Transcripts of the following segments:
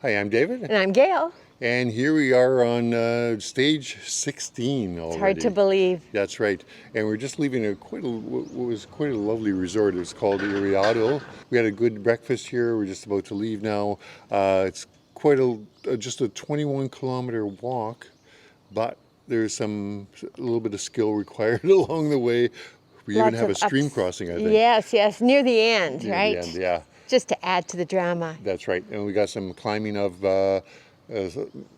Hi, I'm David. And I'm Gail. And here we are on stage 16 already. It's hard to believe. That's right. And we're just leaving what was quite a lovely resort. It's called Ofunato. We had a good breakfast here. We're just about to leave now. It's quite just a 21-kilometer walk, but there's a little bit of skill required along the way. We even have a stream crossing, I think. Yes, near the end, near right? The end, yeah. Just to add to the drama. That's right. And we got some climbing of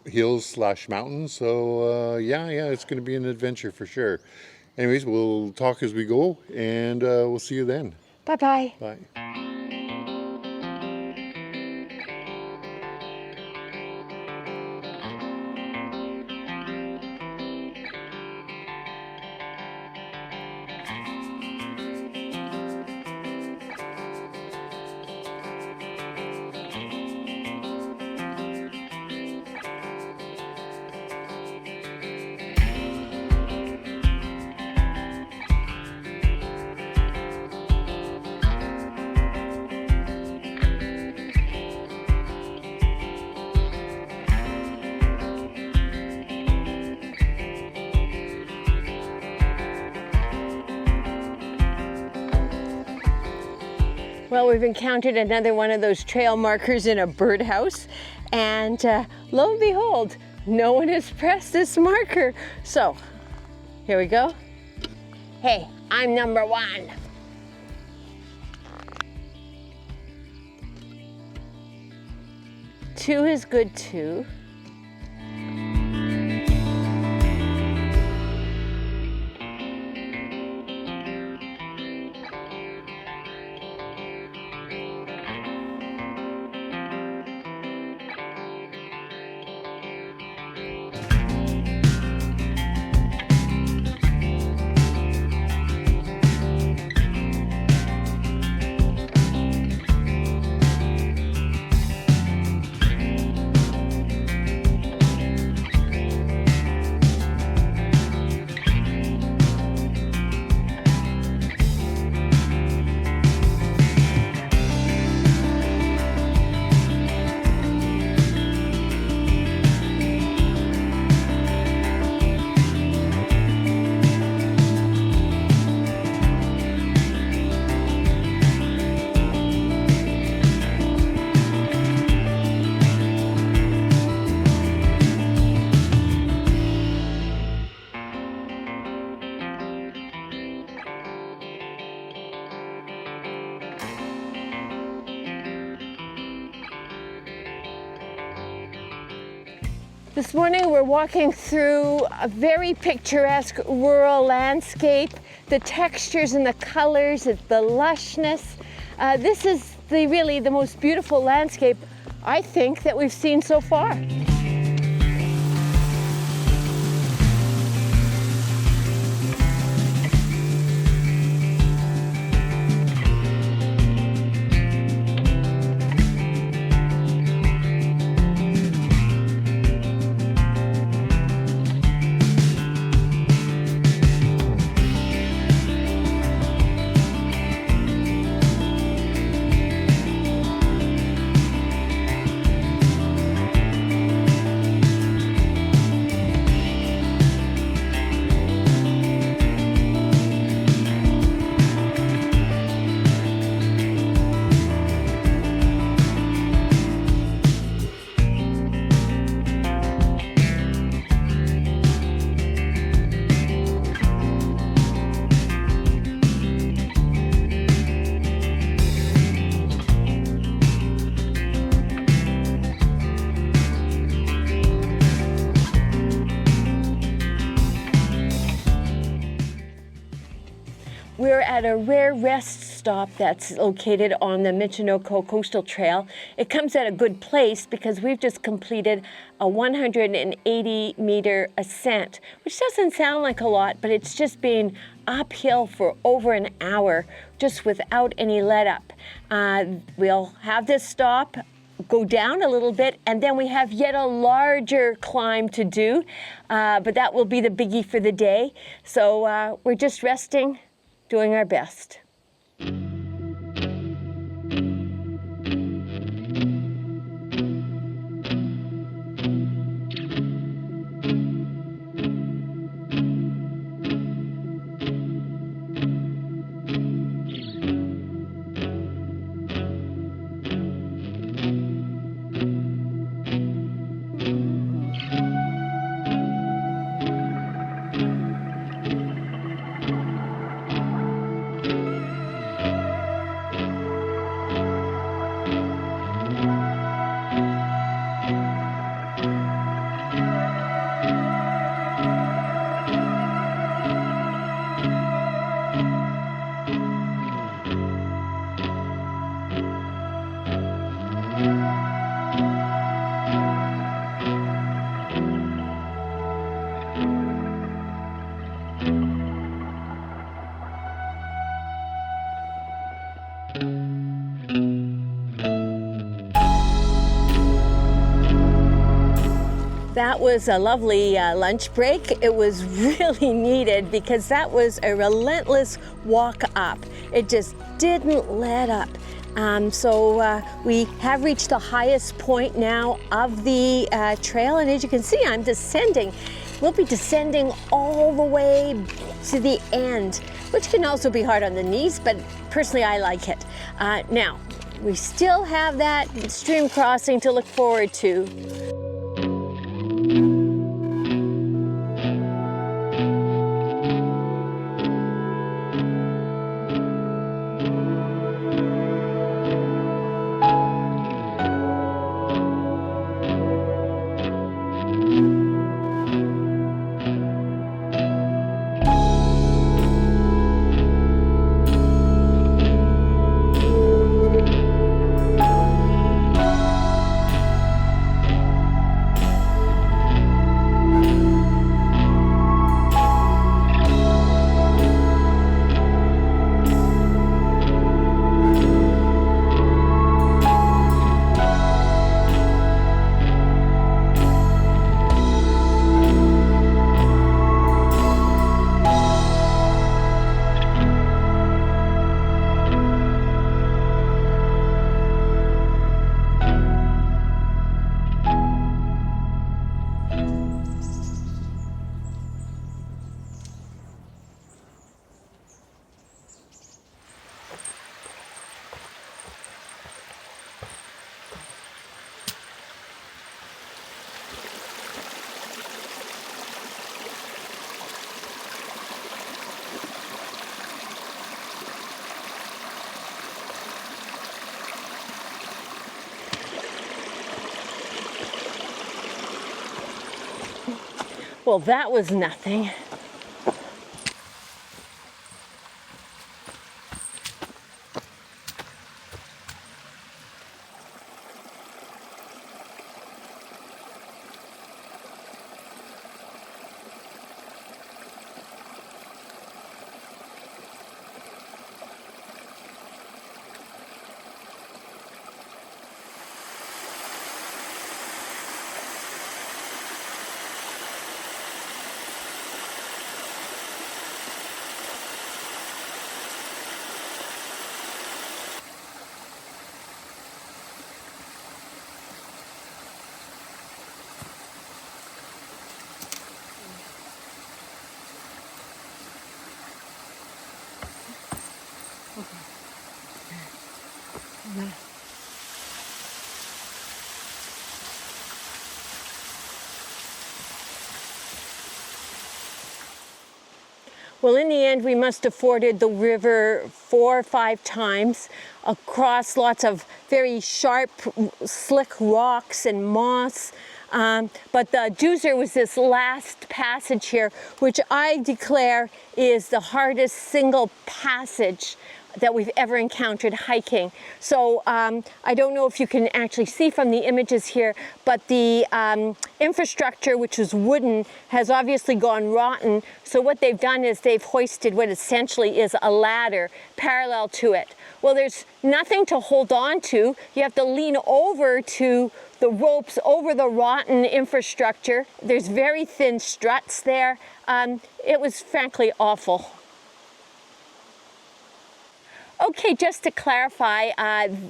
hills/mountains. So yeah, it's going to be an adventure for sure. Anyways, we'll talk as we go, and we'll see you then. Bye-bye. Bye. Well, we've encountered another one of those trail markers in a birdhouse, and lo and behold, no one has pressed this marker. So, here we go. Hey, I'm number 1. Two is good too. This morning we're walking through a very picturesque rural landscape. The textures and the colors, the lushness. This is really the most beautiful landscape, I think, that we've seen so far. We're at a rare rest stop that's located on the Michinoku Coastal Trail. It comes at a good place because we've just completed a 180-meter ascent, which doesn't sound like a lot, but it's just been uphill for over an hour, just without any let-up. We'll have this stop, go down a little bit, and then we have yet a larger climb to do, but that will be the biggie for the day. So we're just resting, doing our best. That was a lovely lunch break. It was really needed because that was a relentless walk up. It just didn't let up. So we have reached the highest point now of the trail, and as you can see, I'm descending. We'll be descending all the way to the end, which can also be hard on the knees, but personally I like it. Now, we still have that stream crossing to look forward to. Well, that was nothing. Well, in the end, we must have forded the river 4 or 5 times across lots of very sharp, slick rocks and moss. But the doozer was this last passage here, which I declare is the hardest single passage that we've ever encountered hiking. So I don't know if you can actually see from the images here, but the infrastructure, which was wooden, has obviously gone rotten. So what they've done is they've hoisted what essentially is a ladder parallel to it. Well, there's nothing to hold on to. You have to lean over to the ropes over the rotten infrastructure. There's very thin struts there. It was frankly awful. Okay, just to clarify,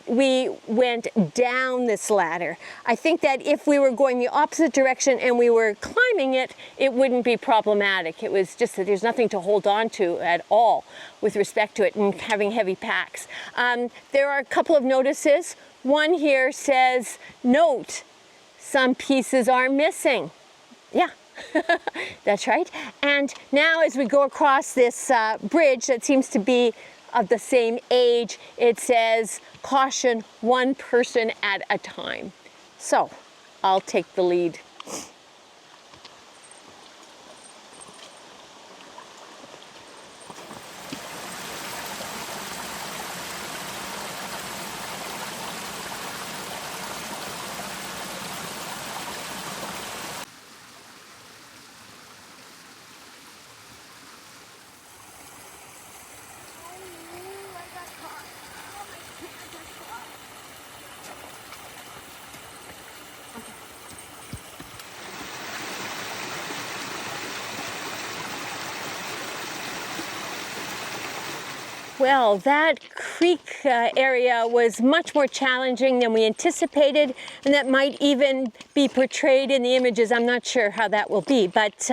we went down this ladder. I think that if we were going the opposite direction and we were climbing it, it wouldn't be problematic. It was just that there's nothing to hold on to at all with respect to it and having heavy packs. There are a couple of notices. One here says, note, some pieces are missing. Yeah. That's right. And now as we go across this bridge that seems to be of the same age, it says, caution, 1 person at a time. So I'll take the lead. Well, that creek area was much more challenging than we anticipated, and that might even be portrayed in the images. I'm not sure how that will be, but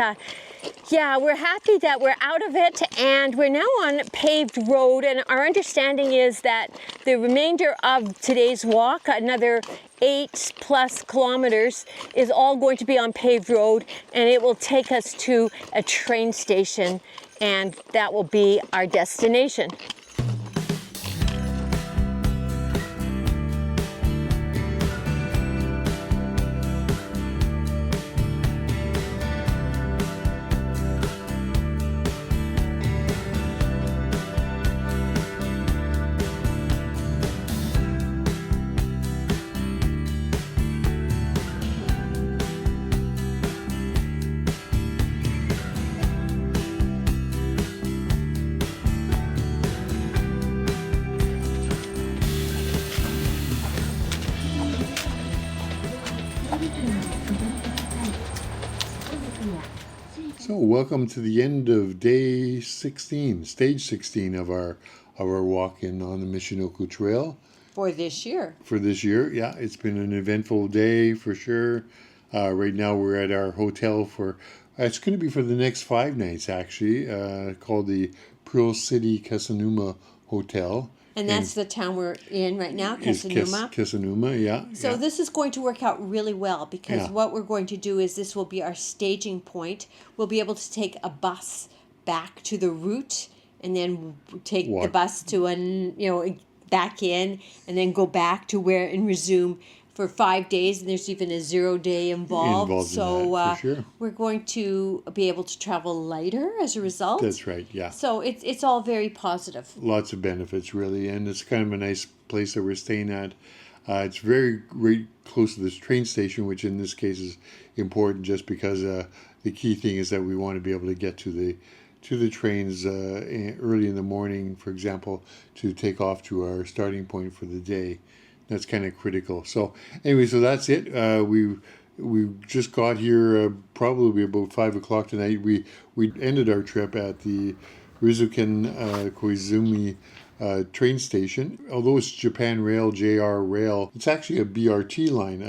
yeah, we're happy that we're out of it, and we're now on paved road, and our understanding is that the remainder of today's walk, another 8+ kilometers, is all going to be on paved road, and it will take us to a train station, and that will be our destination. So welcome to the end of day 16, stage 16 of our walk on the Michinoku Trail. For this year. For this year, yeah. It's been an eventful day for sure. Right now we're at our hotel for, it's going to be for the next 5 nights actually, called the Pearl City Kesennuma Hotel. And that's the town we're in right now, Kesennuma. Kesennuma, yeah. So this is going to work out really well because what we're going to do is this will be our staging point. We'll be able to take a bus back to the route and then take the bus to back in and then go back to where and resume for 5 days, and there's even a 0 day involved. So in that, for sure. We're going to be able to travel lighter as a result. That's right, yeah. So it's all very positive. Lots of benefits, really, and it's kind of a nice place that we're staying at. It's very close to this train station, which in this case is important just because the key thing is that we want to be able to get to the trains early in the morning, for example, to take off to our starting point for the day. That's kind of critical. So anyway, so that's it. We just got here probably about 5 o'clock tonight. We ended our trip at the Rikuzen-Koizumi train station. Although it's Japan Rail, JR Rail, it's actually a BRT line,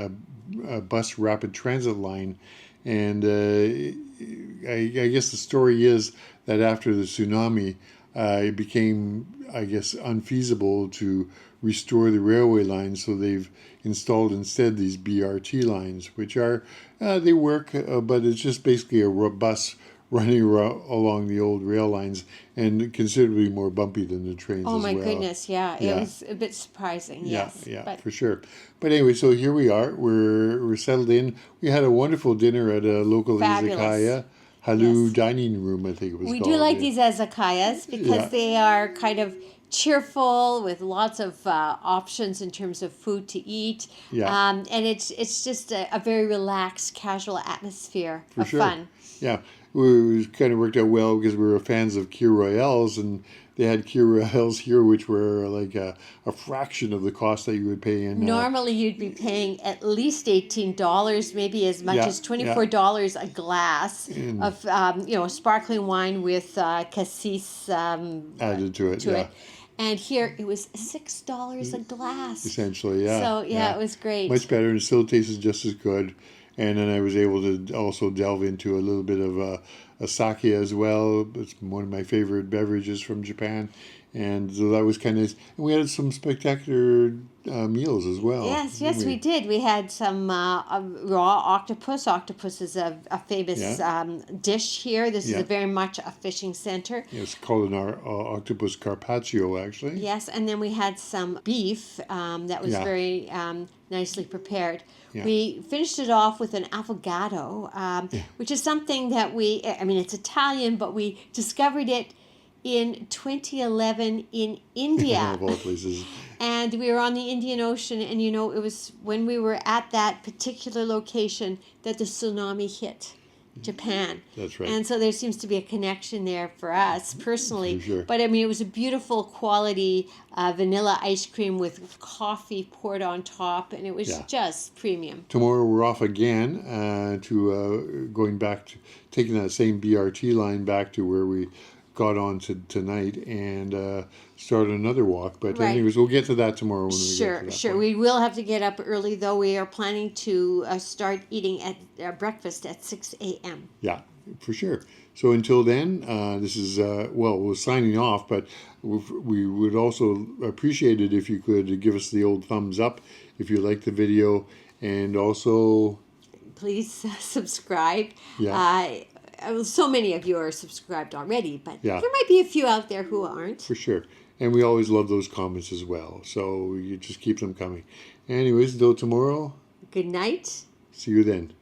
a bus rapid transit line. And I guess the story is that after the tsunami, it became, I guess, unfeasible to restore the railway lines, so they've installed instead these BRT lines, which are, they work, but it's just basically a bus running along the old rail lines and considerably more bumpy than the trains as well. Oh my goodness, yeah. It was a bit surprising, yes. Yeah, for sure. But anyway, so here we are. We're settled in. We had a wonderful dinner at a local izakaya. Halu dining room, I think it was called. We do like these izakayas because they are kind of cheerful with lots of options in terms of food to eat. And it's just a very relaxed, casual atmosphere of fun. Yeah, it kind of worked out well because we were fans of Kir Royales, and they had Kir Royales here, which were like a fraction of the cost that you would pay in. Normally, you'd be paying at least $18, maybe as much as $24 a glass of sparkling wine with cassis added to it. And here it was $6 a glass. Essentially, yeah. So it was great. Much better, and it still tasted just as good. And then I was able to also delve into a little bit of a sake as well. It's one of my favorite beverages from Japan. And so that was kind of nice. And we had some spectacular meals as well. Yes, we did. We had some raw octopus. Octopus is a famous dish here. This is very much a fishing center. It's called an octopus carpaccio, actually. Yes, and then we had some beef that was very nicely prepared. Yeah. We finished it off with an affogato, which is something that it's Italian, but we discovered it in 2011 in India. Of all places. And we were on the Indian Ocean, and it was when we were at that particular location that the tsunami hit Japan. That's right. And so there seems to be a connection there for us personally. For sure. But it was a beautiful quality vanilla ice cream with coffee poured on top, and it was just premium. Tomorrow we're off again to going back to taking that same BRT line back to where we got on to tonight and start another walk. But Right. anyways, we'll get to that tomorrow when we get to Sure, that sure. point. We will have to get up early, though. We are planning to start eating at breakfast at 6 a.m. Yeah, for sure. So until then, this is, we're signing off, but we would also appreciate it if you could give us the old thumbs up if you like the video, and also, Please subscribe. Yeah. So many of you are subscribed already, but Yeah. there might be a few out there who aren't. for sure. And we always love those comments as well, so you just keep them coming. Anyways, until tomorrow, Good night. see you then.